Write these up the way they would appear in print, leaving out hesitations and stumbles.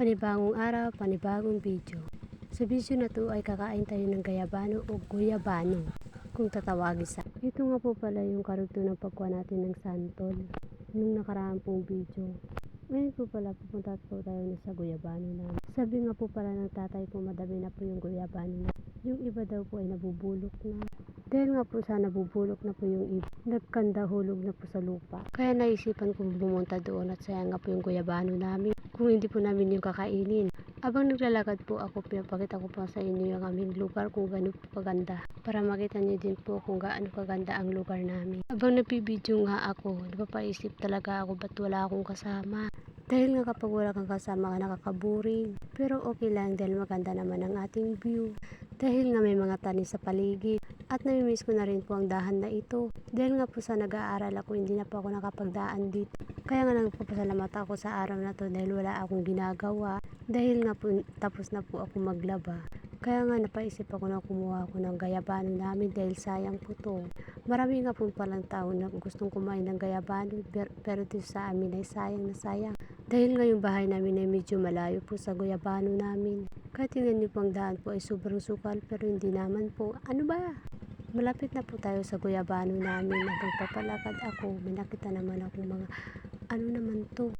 Panibagong araw, panibagong video. Sa video na to ay kakain tayo ng gayabano o guyabano kung tatawagin sa. Ito nga po pala yung karugto ng pagkuha natin ng santol nung nakaraan pong video. Ngayon po pala pupunta po tayo na sa guyabano namin. Sabi nga po pala ng tatay ko madami na po yung guyabano na. Yung iba daw po ay nabubulok na. Dahil nga po sa nabubulok na po yung iba, nagkandahulog na po sa lupa. Kaya naisipan kong bumunta doon at sayang nga po yung guyabano namin. Kung hindi po namin yung kakainin. Abang naglalakad po ako, pinapakita ko po sa inyo yung aming lugar kung gaano po kaganda. Para makita niyo din po kung gaano kaganda ang lugar namin. Abang nagpibideo nga ako, napapaisip talaga ako ba't wala akong kasama. Dahil nga kapag wala kang kasama ka nakakaboring. Pero okay lang dahil maganda naman ang ating view. Dahil nga may mga tanim sa paligid. At namimiss ko na rin po ang dahan na ito. Dahil nga po sa nag-aaral ako, hindi na po ako nakapagdaan dito. Kaya nga nagpapasalamat ako sa araw na to dahil wala akong ginagawa. Dahil nga po tapos na po ako maglaba. Kaya nga napaisip ako na kumuha ako ng gayabano namin dahil sayang po to. Marami nga po palang tao na gustong kumain ng gayabano pero dito sa amin ay sayang na sayang. Dahil nga yung bahay namin ay medyo malayo po sa guyabano namin. Kahit tingnan niyo po ang daan po ay sobrang sukal pero hindi naman po. Ano ba? Malapit na po tayo sa guyabano namin. Habang papalakad ako, may nakita naman ako mga ano naman to.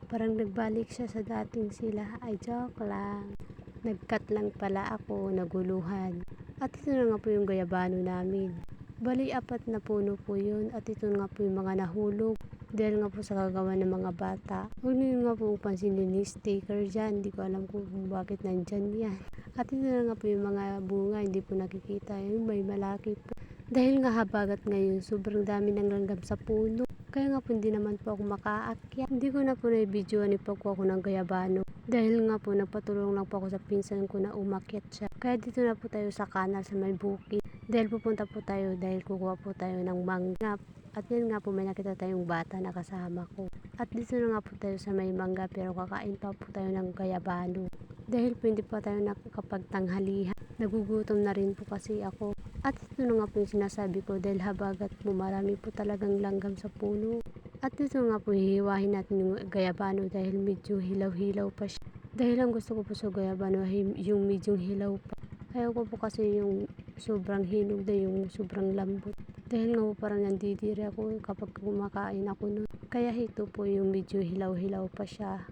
Parang nagbalik siya sa dating sila. Ay joke lang. Nagkat lang pala ako, naguluhan. At ito na nga po yung guyabano namin. Bali, 4 na puno po yun. At ito nga po yung mga nahulog. Dahil nga po sa kagawa ng mga bata. Huwag niyo nga po pansinin ni sticker dyan. Hindi ko alam kung bakit nandyan yan. At ito na nga po yung mga bunga. Hindi po nakikita. Yung may malaki po. Dahil nga habagat ngayon, sobrang dami ng langgam sa puno. Kaya nga po hindi naman po ako makaakyat. Hindi ko na po na-videoan ipagkuha ko ng gayabano. Dahil nga po nagpatulong lang po ako sa pinsan ko na umakyat siya. Kaya dito na po tayo sa kanal sa may bukid. Dahil pupunta po tayo dahil kukuha po tayo ng mangga. At yan nga po may nakita tayong bata na kasama ko. At dito na nga po tayo sa may mangga pero kakain pa po tayo ng gayabano. Dahil po hindi pa tayo nakakapagtanghalihan. Nagugutom na rin po kasi ako. At ito na nga po yung sinasabi ko dahil habagat po marami po talagang langgam sa puno. At dito nga po hihiwahin natin yung gayabano dahil medyo hilaw-hilaw pa siya. Dahil ang gusto ko po sa gayabano ay yung medyo hilaw pa. Ayaw ko po kasi yung sobrang hinog na yung sobrang lambot. Dahil nga po parang nandidiri ako kapag kumakain ako nun. Kaya ito po yung medyo hilaw-hilaw pa siya.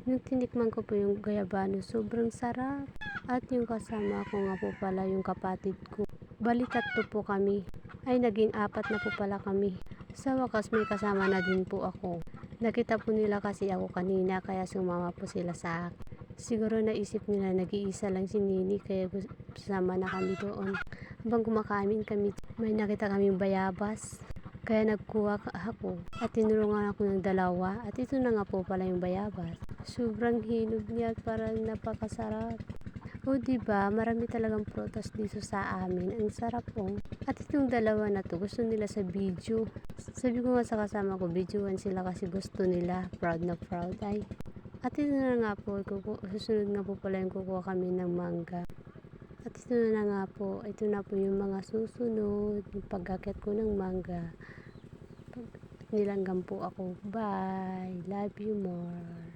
Nung tinikman ko po yung gayabano, sobrang sarap. At yung kasama ko nga po pala yung kapatid ko. Bali 3 po kami. Ay naging 4 na po pala kami. Sa wakas may kasama na din po ako. Nakita po nila kasi ako kanina kaya sumama po sila sa akin. Siguro naisip nila nag-iisa lang si Nini kaya sama na kami doon. Habang kumakain kami, may nakita kaming bayabas. Kaya nagkuha ako at tinulungan ako ng 2 at ito na nga po pala yung bayabas. Sobrang hinog niya at parang napakasarap. O diba, marami talagang prutas dito sa amin. Ang sarap po. At itong 2 na to, gusto nila sa video. Sabi ko nga sa kasama ko, videoan sila kasi gusto nila. Proud na proud ay. At ito na nga po, susunod nga po pala yung kukuha kami ng mangga. At ito na nga po, ito na po yung mga susunod. Yung pag-akyat ko ng mangga. Nilanggam po ako. Bye! Love you more!